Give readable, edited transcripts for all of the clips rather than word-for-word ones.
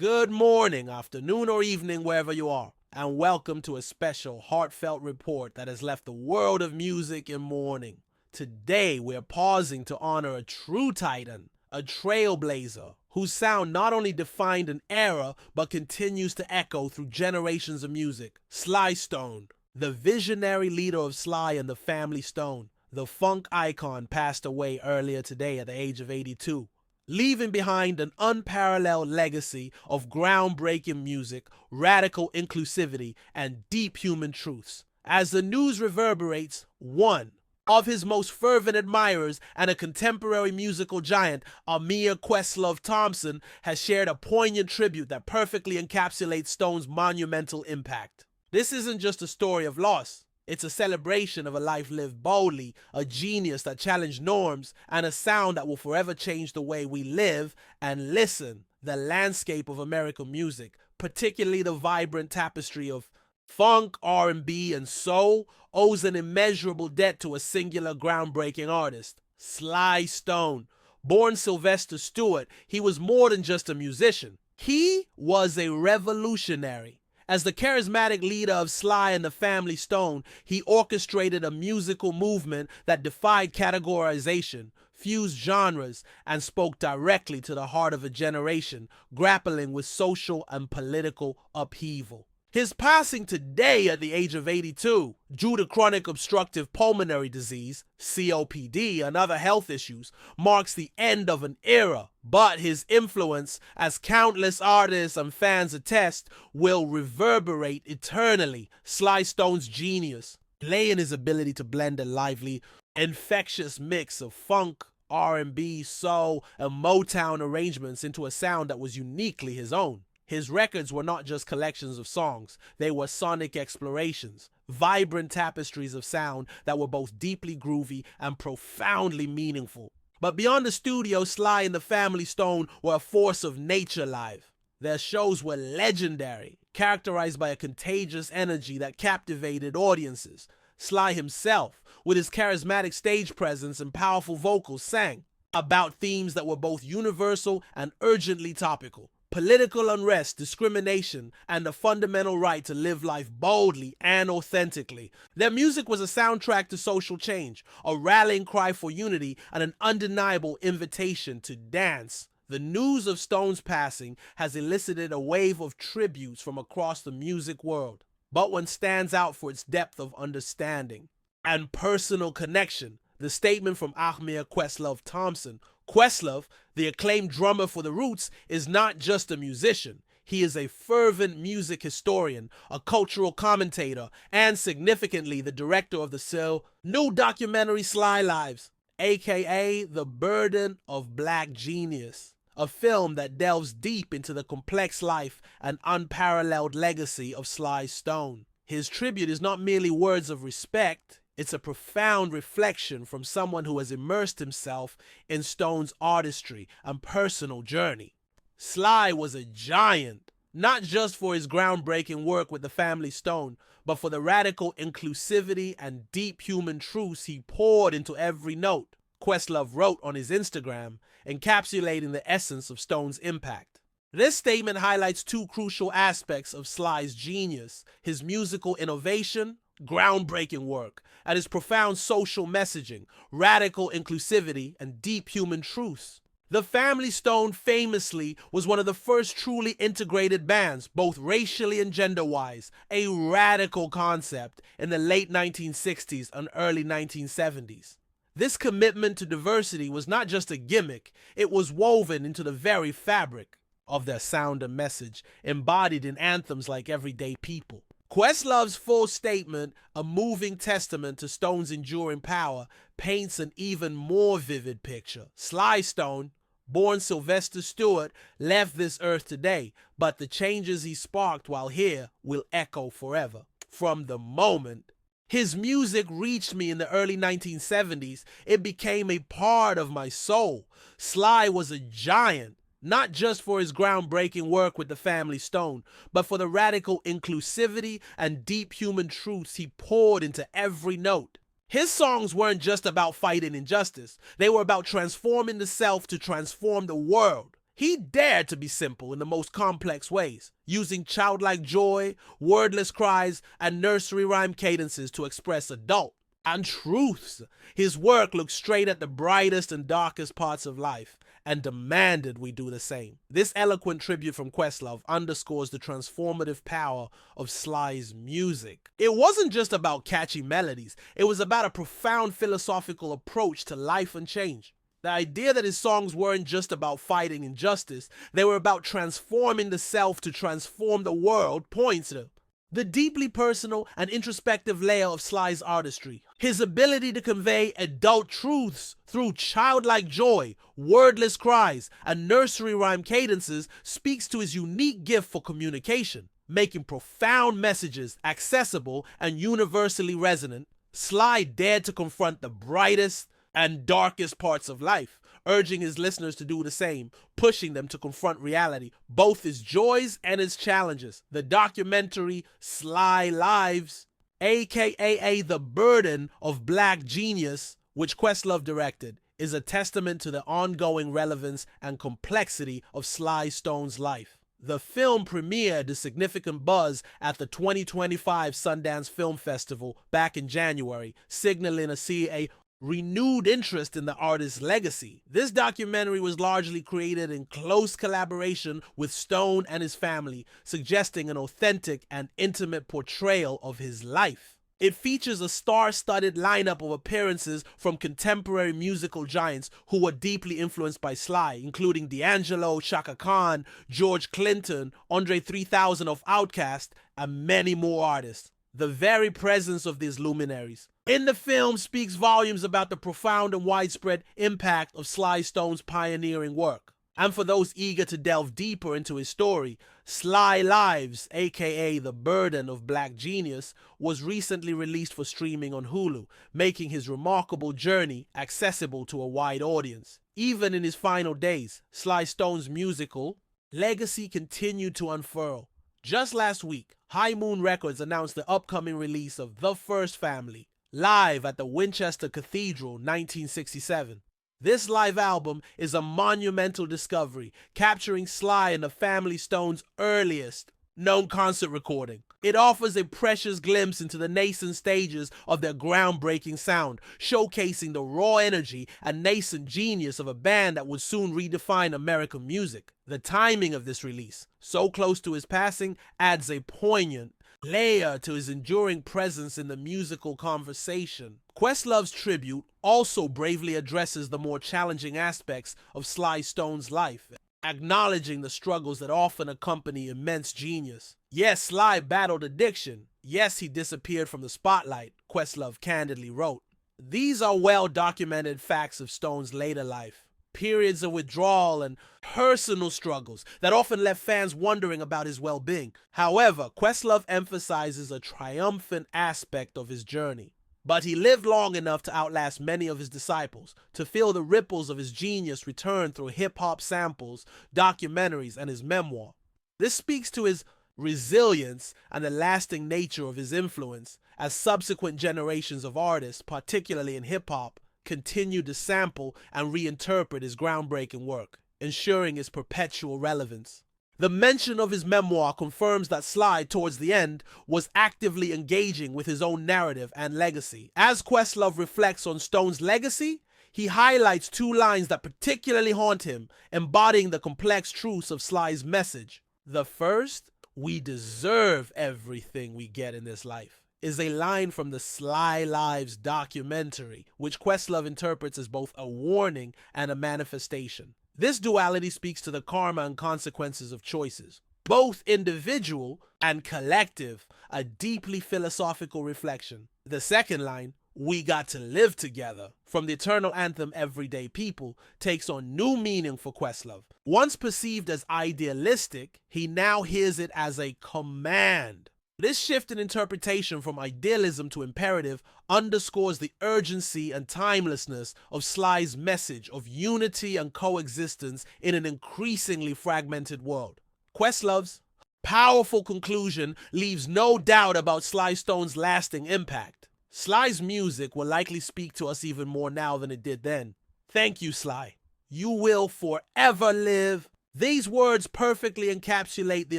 Good morning, afternoon, or evening, wherever you are, and welcome to a special, heartfelt report that has left the world of music in mourning. Today, we're pausing to honor a true titan, a trailblazer, whose sound not only defined an era, but continues to echo through generations of music. Sly Stone, the visionary leader of Sly and the Family Stone, the funk icon, passed away earlier today at the age of 82. Leaving behind an unparalleled legacy of groundbreaking music, radical inclusivity, and deep human truths. As the news reverberates, one of his most fervent admirers and a contemporary musical giant, Ahmir Questlove Thompson, has shared a poignant tribute that perfectly encapsulates Stone's monumental impact. This isn't just a story of loss. It's a celebration of a life lived boldly, a genius that challenged norms, and a sound that will forever change the way we live and listen. The landscape of American music, particularly the vibrant tapestry of funk, R&B, and soul, owes an immeasurable debt to a singular groundbreaking artist, Sly Stone. Born Sylvester Stewart, he was more than just a musician. He was a revolutionary. As the charismatic leader of Sly and the Family Stone, he orchestrated a musical movement that defied categorization, fused genres, and spoke directly to the heart of a generation grappling with social and political upheaval. His passing today at the age of 82, due to chronic obstructive pulmonary disease, COPD, and other health issues, marks the end of an era. But his influence, as countless artists and fans attest, will reverberate eternally. Sly Stone's genius lay in his ability to blend a lively, infectious mix of funk, R&B, soul, and Motown arrangements into a sound that was uniquely his own. His records were not just collections of songs, they were sonic explorations, vibrant tapestries of sound that were both deeply groovy and profoundly meaningful. But beyond the studio, Sly and the Family Stone were a force of nature live. Their shows were legendary, characterized by a contagious energy that captivated audiences. Sly himself, with his charismatic stage presence and powerful vocals, sang about themes that were both universal and urgently topical. Political unrest, discrimination, and the fundamental right to live life boldly and authentically. Their music was a soundtrack to social change, a rallying cry for unity, and an undeniable invitation to dance. The news of Stone's passing has elicited a wave of tributes from across the music world, but one stands out for its depth of understanding and personal connection. The statement from Ahmir Questlove Thompson. Questlove, the acclaimed drummer for The Roots, is not just a musician. He is a fervent music historian, a cultural commentator, and significantly the director of the new documentary Sly Lives, aka The Burden of Black Genius, a film that delves deep into the complex life and unparalleled legacy of Sly Stone. His tribute is not merely words of respect. It's a profound reflection from someone who has immersed himself in Stone's artistry and personal journey. Sly was a giant, not just for his groundbreaking work with the Family Stone, but for the radical inclusivity and deep human truths he poured into every note. Questlove wrote on his Instagram, encapsulating the essence of Stone's impact. This statement highlights two crucial aspects of Sly's genius: his musical innovation, groundbreaking work, and his profound social messaging, radical inclusivity, and deep human truths. The Family Stone famously was one of the first truly integrated bands, both racially and gender-wise, a radical concept in the late 1960s and early 1970s. This commitment to diversity was not just a gimmick, it was woven into the very fabric of their sound and message, embodied in anthems like Everyday People. Questlove's full statement, a moving testament to Stone's enduring power, paints an even more vivid picture. Sly Stone, born Sylvester Stewart, left this earth today, but the changes he sparked while here will echo forever. From the moment his music reached me in the early 1970s, it became a part of my soul. Sly was a giant, not just for his groundbreaking work with the Family Stone, but for the radical inclusivity and deep human truths he poured into every note. His songs weren't just about fighting injustice. They were about transforming the self to transform the world. He dared to be simple in the most complex ways, using childlike joy, wordless cries, and nursery rhyme cadences to express adult and truths. His work looked straight at the brightest and darkest parts of life and demanded we do the same. This eloquent tribute from Questlove underscores the transformative power of Sly's music. It wasn't just about catchy melodies, it was about a profound philosophical approach to life and change. The idea that his songs weren't just about fighting injustice, they were about transforming the self to transform the world, points to the deeply personal and introspective layer of Sly's artistry. His ability to convey adult truths through childlike joy, wordless cries, and nursery rhyme cadences speaks to his unique gift for communication, making profound messages accessible and universally resonant. Sly dared to confront the brightest and darkest parts of life, urging his listeners to do the same, pushing them to confront reality, both its joys and its challenges. The documentary Sly Lives, aka The Burden of Black Genius, which Questlove directed, is a testament to the ongoing relevance and complexity of Sly Stone's life. The film premiered to significant buzz at the 2025 Sundance Film Festival back in January, signaling a renewed interest in the artist's legacy. This documentary was largely created in close collaboration with Stone and his family, suggesting an authentic and intimate portrayal of his life. It features a star-studded lineup of appearances from contemporary musical giants who were deeply influenced by Sly, including D'Angelo, Chaka Khan, George Clinton, Andre 3000 of Outkast, and many more artists. The very presence of these luminaries in the film speaks volumes about the profound and widespread impact of Sly Stone's pioneering work. And for those eager to delve deeper into his story, Sly Lives, aka The Burden of Black Genius, was recently released for streaming on Hulu, making his remarkable journey accessible to a wide audience. Even in his final days, Sly Stone's musical legacy continued to unfurl. Just last week, High Moon Records announced the upcoming release of The First Family, live at the Winchester Cathedral, 1967. This live album is a monumental discovery, capturing Sly and the family Stone's earliest known concert recording. It offers a precious glimpse into the nascent stages of their groundbreaking sound, showcasing the raw energy and nascent genius of a band that would soon redefine American music. The timing of this release, so close to his passing, adds a poignant layer to his enduring presence in the musical conversation. Questlove's tribute also bravely addresses the more challenging aspects of Sly Stone's life, acknowledging the struggles that often accompany immense genius. Yes, Sly battled addiction. Yes, he disappeared from the spotlight, Questlove candidly wrote. These are well-documented facts of Stone's later life. Periods of withdrawal and personal struggles that often left fans wondering about his well-being. However, Questlove emphasizes a triumphant aspect of his journey. But he lived long enough to outlast many of his disciples, to feel the ripples of his genius return through hip-hop samples, documentaries, and his memoir. This speaks to his resilience and the lasting nature of his influence, as subsequent generations of artists, particularly in hip-hop, continue to sample and reinterpret his groundbreaking work, ensuring its perpetual relevance. The mention of his memoir confirms that Sly, towards the end, was actively engaging with his own narrative and legacy. As Questlove reflects on Stone's legacy, he highlights two lines that particularly haunt him, embodying the complex truths of Sly's message. The first, "We deserve everything we get in this life," is a line from the Sly Lives documentary, which Questlove interprets as both a warning and a manifestation. This duality speaks to the karma and consequences of choices, both individual and collective, a deeply philosophical reflection. The second line, "We got to live together," from the eternal anthem Everyday People, takes on new meaning for Questlove. Once perceived as idealistic, he now hears it as a command. This shift in interpretation from idealism to imperative underscores the urgency and timelessness of Sly's message of unity and coexistence in an increasingly fragmented world. Questlove's powerful conclusion leaves no doubt about Sly Stone's lasting impact. Sly's music will likely speak to us even more now than it did then. Thank you, Sly. You will forever live These words perfectly encapsulate the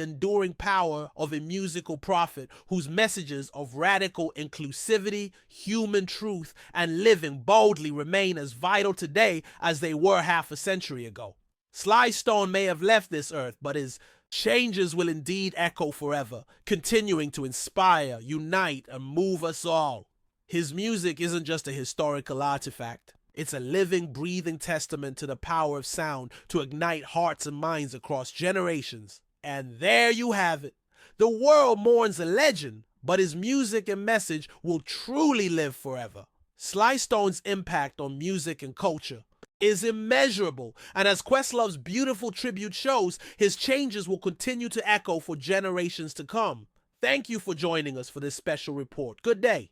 enduring power of a musical prophet whose messages of radical inclusivity, human truth, and living boldly remain as vital today as they were half a century ago. Sly Stone may have left this earth, but his changes will indeed echo forever, continuing to inspire, unite, and move us all. His music isn't just a historical artifact. It's a living, breathing testament to the power of sound to ignite hearts and minds across generations. And there you have it. The world mourns a legend, but his music and message will truly live forever. Sly Stone's impact on music and culture is immeasurable, and as Questlove's beautiful tribute shows, his changes will continue to echo for generations to come. Thank you for joining us for this special report. Good day.